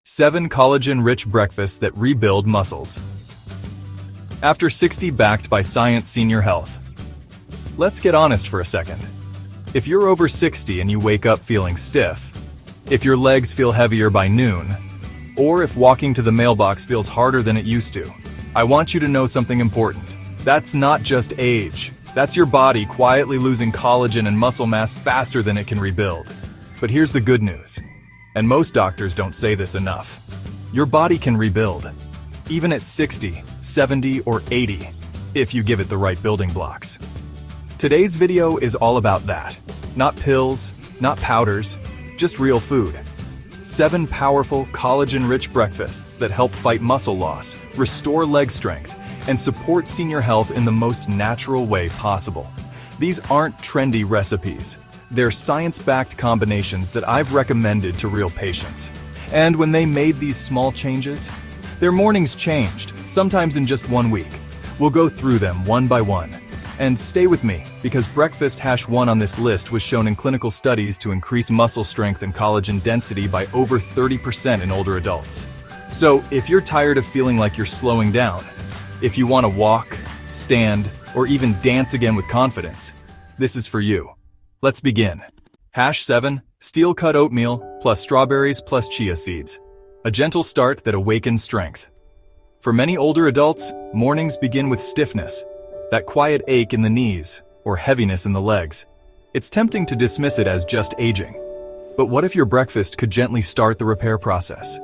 7 collagen-rich breakfasts that rebuild muscles. After 60 backed by Science Senior Health. Let's get honest for a second. If you're over 60 and you wake up feeling stiff, if your legs feel heavier by noon, or if walking to the mailbox feels harder than it used to, I want you to know something important. That's not just age. That's your body quietly losing collagen and muscle mass faster than it can rebuild. But here's the good news. And most doctors don't say this enough. Your body can rebuild, even at 60, 70, or 80, if you give it the right building blocks. Today's video is all about that. Not pills, not powders, just real food. 7 powerful, collagen-rich breakfasts that help fight muscle loss, restore leg strength, and support senior health in the most natural way possible. These aren't trendy recipes. They're science-backed combinations that I've recommended to real patients. And when they made these small changes, their mornings changed, sometimes in just 1 week. We'll go through them one by one. And stay with me, because breakfast #1 on this list was shown in clinical studies to increase muscle strength and collagen density by over 30% in older adults. So if you're tired of feeling like you're slowing down, if you want to walk, stand, or even dance again with confidence, this is for you. Let's begin. #7, steel-cut oatmeal plus strawberries plus chia seeds. A gentle start that awakens strength. For many older adults, mornings begin with stiffness, that quiet ache in the knees or heaviness in the legs. It's tempting to dismiss it as just aging. But what if your breakfast could gently start the repair process?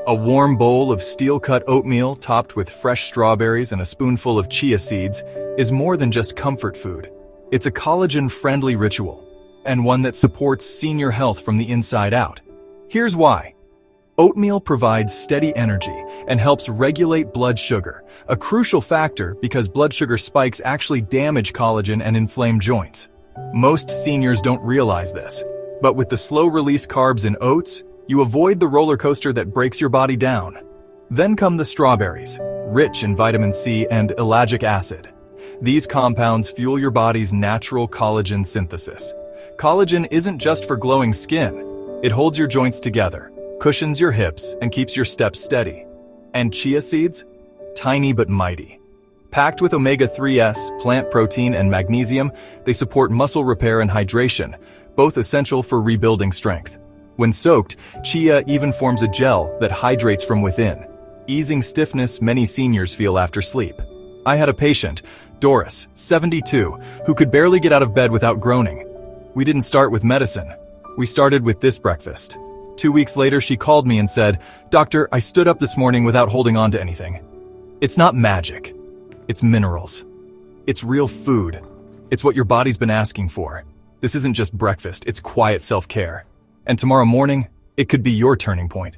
A warm bowl of steel-cut oatmeal topped with fresh strawberries and a spoonful of chia seeds is more than just comfort food. It's a collagen-friendly ritual, and one that supports senior health from the inside out. Here's why. Oatmeal provides steady energy and helps regulate blood sugar, a crucial factor because blood sugar spikes actually damage collagen and inflame joints. Most seniors don't realize this, but with the slow-release carbs in oats, you avoid the roller coaster that breaks your body down. Then come the strawberries, rich in vitamin C and ellagic acid. These compounds fuel your body's natural collagen synthesis. Collagen isn't just for glowing skin. It holds your joints together, cushions your hips, and keeps your steps steady. And chia seeds? Tiny but mighty. Packed with omega-3s, plant protein, and magnesium, they support muscle repair and hydration, both essential for rebuilding strength. When soaked, chia even forms a gel that hydrates from within, easing stiffness many seniors feel after sleep. I had a patient, Doris, 72, who could barely get out of bed without groaning. We didn't start with medicine. We started with this breakfast. 2 weeks later, she called me and said, "Doctor, I stood up this morning without holding on to anything." It's not magic. It's minerals. It's real food. It's what your body's been asking for. This isn't just breakfast, it's quiet self-care. And tomorrow morning, it could be your turning point.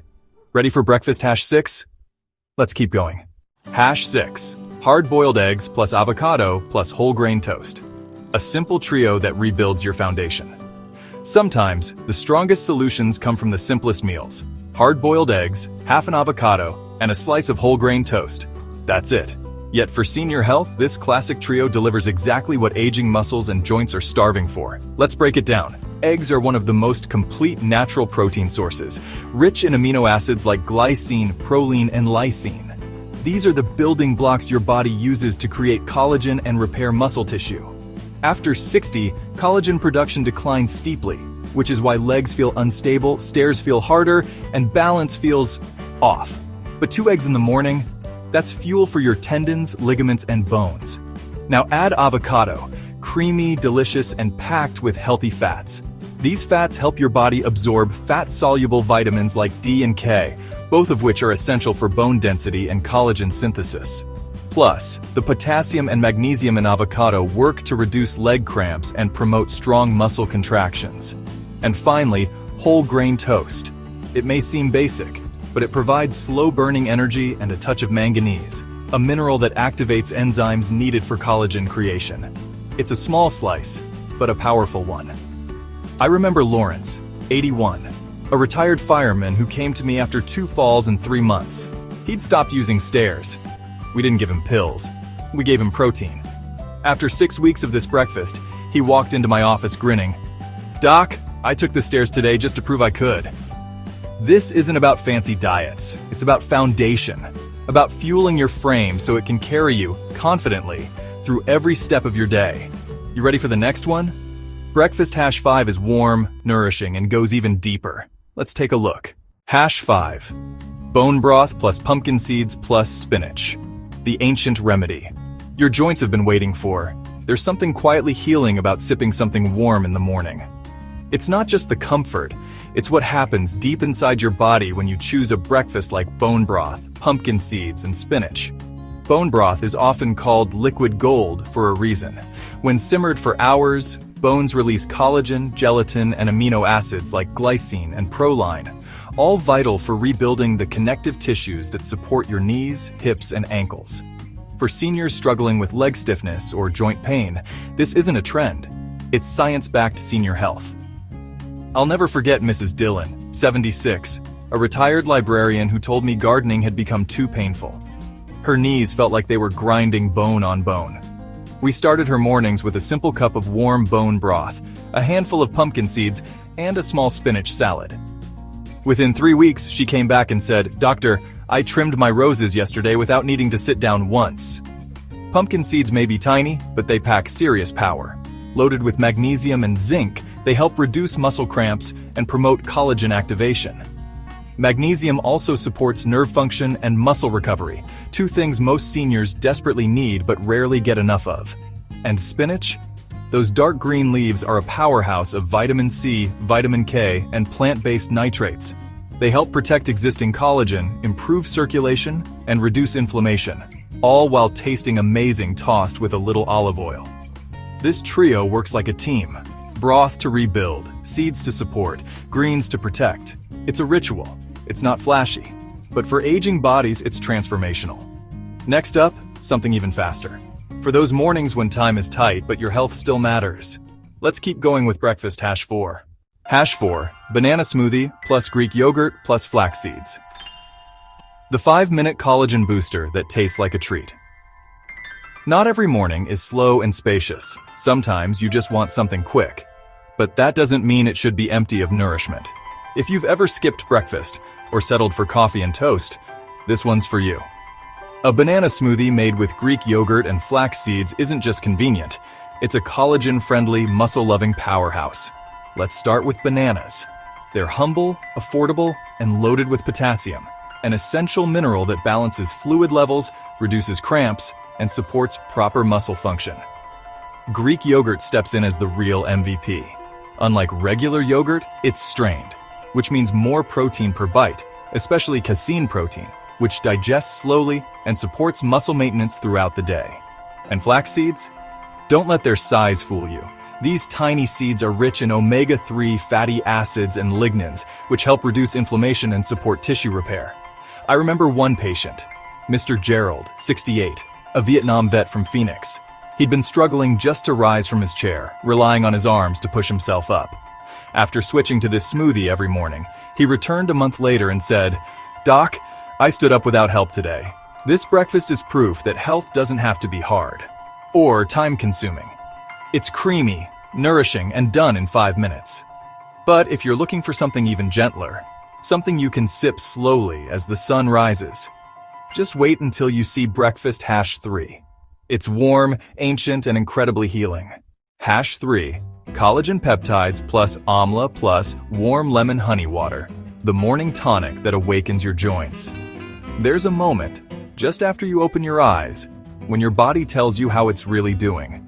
Ready for breakfast #6? Let's keep going. #6. Hard-boiled eggs plus avocado plus whole grain toast. A simple trio that rebuilds your foundation. Sometimes, the strongest solutions come from the simplest meals. Hard-boiled eggs, half an avocado, and a slice of whole grain toast. That's it. Yet for senior health, this classic trio delivers exactly what aging muscles and joints are starving for. Let's break it down. Eggs are one of the most complete natural protein sources, rich in amino acids like glycine, proline, and lysine. These are the building blocks your body uses to create collagen and repair muscle tissue. After 60, collagen production declines steeply, which is why legs feel unstable, stairs feel harder, and balance feels off. But 2 eggs in the morning, that's fuel for your tendons, ligaments, and bones. Now add avocado, creamy, delicious, and packed with healthy fats. These fats help your body absorb fat-soluble vitamins like D and K, both of which are essential for bone density and collagen synthesis. Plus, the potassium and magnesium in avocado work to reduce leg cramps and promote strong muscle contractions. And finally, whole grain toast. It may seem basic, but it provides slow-burning energy and a touch of manganese, a mineral that activates enzymes needed for collagen creation. It's a small slice, but a powerful one. I remember Lawrence, 81, a retired fireman who came to me after 2 falls in 3 months. He'd stopped using stairs. We didn't give him pills. We gave him protein. After 6 weeks of this breakfast, he walked into my office grinning. "Doc, I took the stairs today just to prove I could." This isn't about fancy diets. It's about foundation, about fueling your frame so it can carry you confidently through every step of your day. You ready for the next one? Breakfast hash 5 is warm, nourishing, and goes even deeper. Let's take a look. Hash 5. Bone broth plus pumpkin seeds plus spinach. The ancient remedy. Your joints have been waiting for. There's something quietly healing about sipping something warm in the morning. It's not just the comfort, it's what happens deep inside your body when you choose a breakfast like bone broth, pumpkin seeds, and spinach. Bone broth is often called liquid gold for a reason. When simmered for hours, bones release collagen, gelatin, and amino acids like glycine and proline, all vital for rebuilding the connective tissues that support your knees, hips, and ankles. For seniors struggling with leg stiffness or joint pain, this isn't a trend. It's science-backed senior health. I'll never forget Mrs. Dillon, 76, a retired librarian who told me gardening had become too painful. Her knees felt like they were grinding bone on bone. We started her mornings with a simple cup of warm bone broth, a handful of pumpkin seeds, and a small spinach salad. Within 3 weeks, she came back and said, "Doctor, I trimmed my roses yesterday without needing to sit down once." Pumpkin seeds may be tiny, but they pack serious power. Loaded with magnesium and zinc, they help reduce muscle cramps and promote collagen activation. Magnesium also supports nerve function and muscle recovery, two things most seniors desperately need but rarely get enough of. And spinach? Those dark green leaves are a powerhouse of vitamin C, vitamin K, and plant-based nitrates. They help protect existing collagen, improve circulation, and reduce inflammation, all while tasting amazing tossed with a little olive oil. This trio works like a team. Broth to rebuild, seeds to support, greens to protect. It's a ritual. It's not flashy, but for aging bodies, it's transformational. Next up, something even faster. For those mornings when time is tight but your health still matters. Let's keep going with breakfast hash 4. Hash 4, banana smoothie plus Greek yogurt plus flax seeds. The 5-minute collagen booster that tastes like a treat. Not every morning is slow and spacious. Sometimes you just want something quick. But that doesn't mean it should be empty of nourishment. If you've ever skipped breakfast or settled for coffee and toast, this one's for you. A banana smoothie made with Greek yogurt and flax seeds isn't just convenient. It's a collagen-friendly, muscle-loving powerhouse. Let's start with bananas. They're humble, affordable, and loaded with potassium, an essential mineral that balances fluid levels, reduces cramps, and supports proper muscle function. Greek yogurt steps in as the real MVP. Unlike regular yogurt, it's strained, which means more protein per bite, especially casein protein, which digests slowly and supports muscle maintenance throughout the day. And flax seeds? Don't let their size fool you. These tiny seeds are rich in omega-3 fatty acids and lignans, which help reduce inflammation and support tissue repair. I remember one patient, Mr. Gerald, 68, a Vietnam vet from Phoenix. He'd been struggling just to rise from his chair, relying on his arms to push himself up. After switching to this smoothie every morning, he returned a month later and said, "Doc, I stood up without help today. This breakfast is proof that health doesn't have to be hard or time-consuming. It's creamy, nourishing, and done in 5 minutes." But if you're looking for something even gentler, something you can sip slowly as the sun rises, just wait until you see breakfast hash 3. It's warm, ancient, and incredibly healing. Hash 3, collagen peptides plus amla plus warm lemon honey water, the morning tonic that awakens your joints. There's a moment, just after you open your eyes, when your body tells you how it's really doing.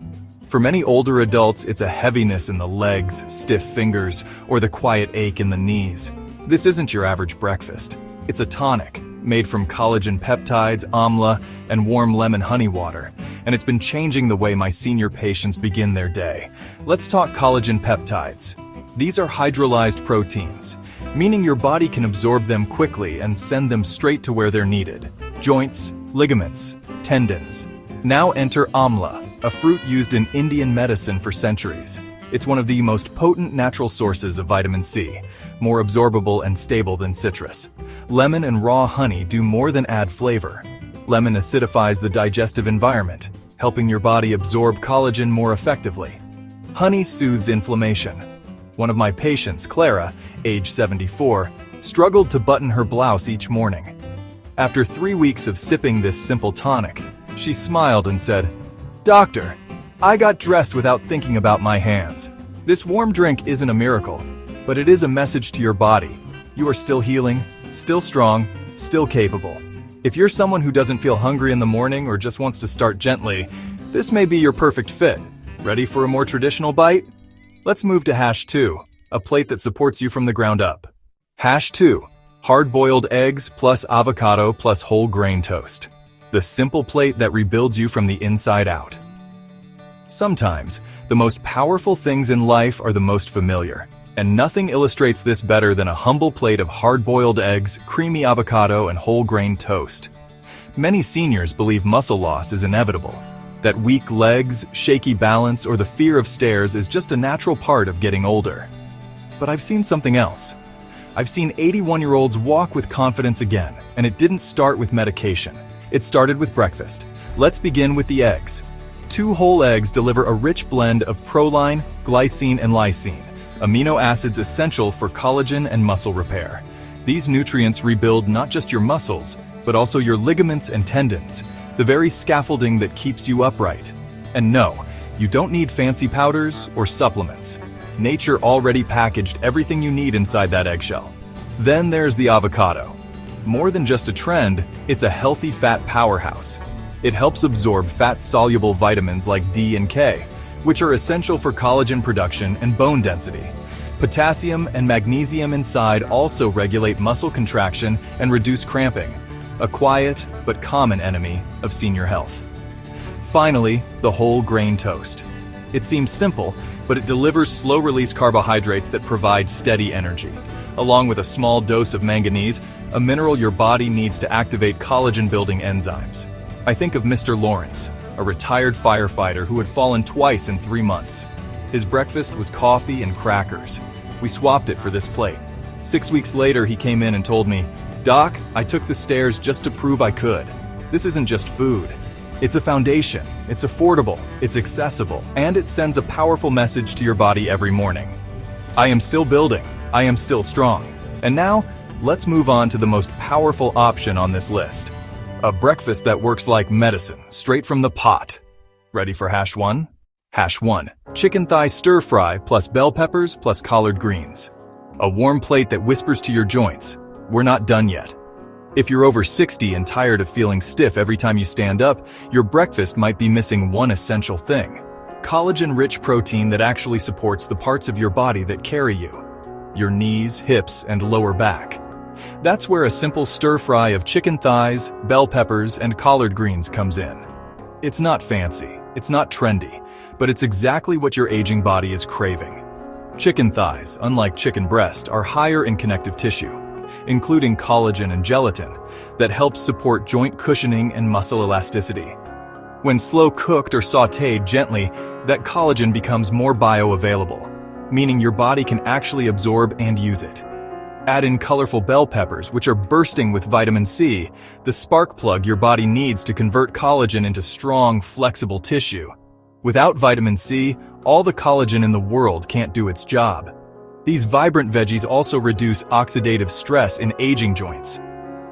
For many older adults, it's a heaviness in the legs, stiff fingers, or the quiet ache in the knees. This isn't your average breakfast. It's a tonic, made from collagen peptides, amla, and warm lemon honey water, and it's been changing the way my senior patients begin their day. Let's talk collagen peptides. These are hydrolyzed proteins, meaning your body can absorb them quickly and send them straight to where they're needed. Joints, ligaments, tendons. Now enter amla, a fruit used in Indian medicine for centuries. It's one of the most potent natural sources of vitamin C, more absorbable and stable than citrus. Lemon and raw honey do more than add flavor. Lemon acidifies the digestive environment, helping your body absorb collagen more effectively. Honey soothes inflammation. One of my patients, Clara, age 74, struggled to button her blouse each morning. After 3 weeks of sipping this simple tonic, she smiled and said, "Doctor, I got dressed without thinking about my hands. This warm drink isn't a miracle, but it is a message to your body. You are still healing, still strong, still capable." If you're someone who doesn't feel hungry in the morning or just wants to start gently, this may be your perfect fit. Ready for a more traditional bite? Let's move to hash 2, a plate that supports you from the ground up. Hash 2, hard-boiled eggs plus avocado plus whole grain toast. The simple plate that rebuilds you from the inside out. Sometimes, the most powerful things in life are the most familiar, and nothing illustrates this better than a humble plate of hard-boiled eggs, creamy avocado, and whole grain toast. Many seniors believe muscle loss is inevitable, that weak legs, shaky balance, or the fear of stairs is just a natural part of getting older. But I've seen something else. I've seen 81-year-olds walk with confidence again, and it didn't start with medication. It started with breakfast. Let's begin with the eggs. 2 whole eggs deliver a rich blend of proline, glycine, and lysine, amino acids essential for collagen and muscle repair. These nutrients rebuild not just your muscles, but also your ligaments and tendons, the very scaffolding that keeps you upright. And no, you don't need fancy powders or supplements. Nature already packaged everything you need inside that eggshell. Then there's the avocado. More than just a trend, it's a healthy fat powerhouse. It helps absorb fat-soluble vitamins like D and K, which are essential for collagen production and bone density. Potassium and magnesium inside also regulate muscle contraction and reduce cramping, a quiet but common enemy of senior health. Finally, the whole grain toast. It seems simple, but it delivers slow-release carbohydrates that provide steady energy. Along with a small dose of manganese, a mineral your body needs to activate collagen-building enzymes. I think of Mr. Lawrence, a retired firefighter who had fallen twice in 3 months. His breakfast was coffee and crackers. We swapped it for this plate. 6 weeks later, he came in and told me, "Doc, I took the stairs just to prove I could. This isn't just food. It's a foundation, it's affordable, it's accessible, and it sends a powerful message to your body every morning. I am still building, I am still strong." And now, let's move on to the most powerful option on this list. A breakfast that works like medicine, straight from the pot. Ready for hash 1? Hash 1, chicken thigh stir fry plus bell peppers plus collard greens. A warm plate that whispers to your joints, "We're not done yet." If you're over 60 and tired of feeling stiff every time you stand up, your breakfast might be missing one essential thing: collagen-rich protein that actually supports the parts of your body that carry you, your knees, hips, and lower back. That's where a simple stir-fry of chicken thighs, bell peppers, and collard greens comes in. It's not fancy, it's not trendy, but it's exactly what your aging body is craving. Chicken thighs, unlike chicken breast, are higher in connective tissue, including collagen and gelatin, that helps support joint cushioning and muscle elasticity. When slow cooked or sautéed gently, that collagen becomes more bioavailable, meaning your body can actually absorb and use it. Add in colorful bell peppers, which are bursting with vitamin C, the spark plug your body needs to convert collagen into strong, flexible tissue. Without vitamin C, all the collagen in the world can't do its job. These vibrant veggies also reduce oxidative stress in aging joints.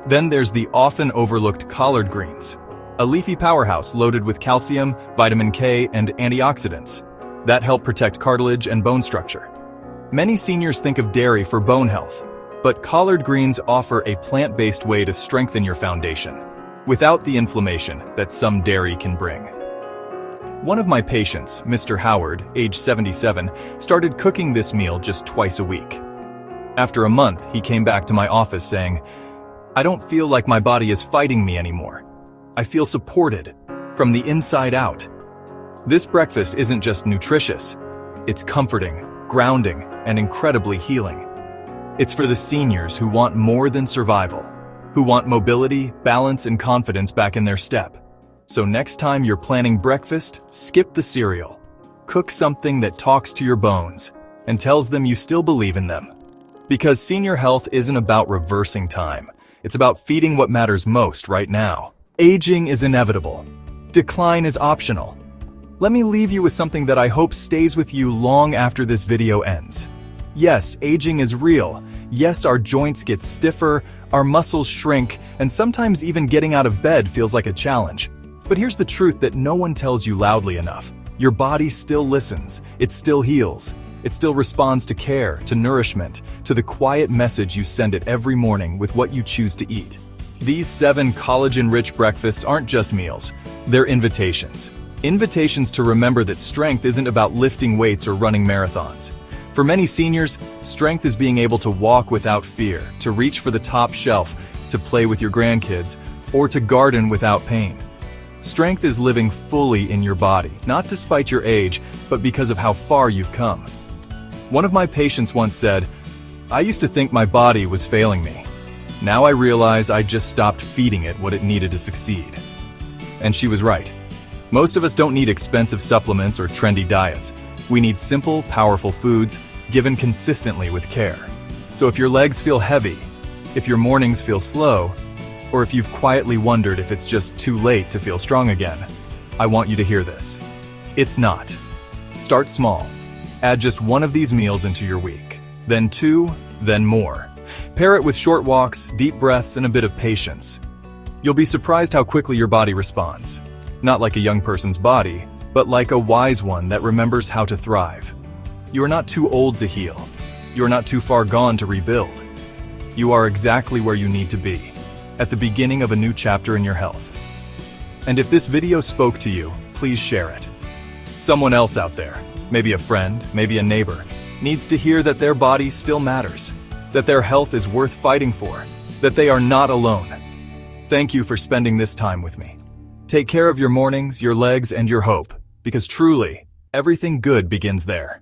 Then there's the often overlooked collard greens, a leafy powerhouse loaded with calcium, vitamin K, and antioxidants that help protect cartilage and bone structure. Many seniors think of dairy for bone health, but collard greens offer a plant-based way to strengthen your foundation, without the inflammation that some dairy can bring. One of my patients, Mr. Howard, age 77, started cooking this meal just twice a week. After a month, he came back to my office saying, "I don't feel like my body is fighting me anymore. I feel supported, from the inside out." This breakfast isn't just nutritious, it's comforting, grounding, and incredibly healing. It's for the seniors who want more than survival, who want mobility, balance, and confidence back in their step. So next time you're planning breakfast, skip the cereal. Cook something that talks to your bones and tells them you still believe in them. Because senior health isn't about reversing time. It's about feeding what matters most right now. Aging is inevitable. Decline is optional. Let me leave you with something that I hope stays with you long after this video ends. Yes, aging is real, Yes, our joints get stiffer, our muscles shrink, and sometimes even getting out of bed feels like a challenge. But here's the truth that no one tells you loudly enough. Your body still listens, it still heals, it still responds to care, to nourishment, to the quiet message you send it every morning with what you choose to eat. These 7 collagen-rich breakfasts aren't just meals, they're invitations. Invitations to remember that strength isn't about lifting weights or running marathons. For many seniors, strength is being able to walk without fear, to reach for the top shelf, to play with your grandkids, or to garden without pain. Strength is living fully in your body, not despite your age, but because of how far you've come. One of my patients once said, "I used to think my body was failing me. Now I realize I just stopped feeding it what it needed to succeed." And she was right. Most of us don't need expensive supplements or trendy diets. We need simple, powerful foods given consistently with care. So if your legs feel heavy, if your mornings feel slow, or if you've quietly wondered if it's just too late to feel strong again, I want you to hear this. It's not. Start small. Add just 1 of these meals into your week, then 2, then more. Pair it with short walks, deep breaths, and a bit of patience. You'll be surprised how quickly your body responds. Not like a young person's body, but like a wise one that remembers how to thrive. You are not too old to heal. You are not too far gone to rebuild. You are exactly where you need to be, at the beginning of a new chapter in your health. And if this video spoke to you, please share it. Someone else out there, maybe a friend, maybe a neighbor, needs to hear that their body still matters, that their health is worth fighting for, that they are not alone. Thank you for spending this time with me. Take care of your mornings, your legs, and your hope, because truly, everything good begins there.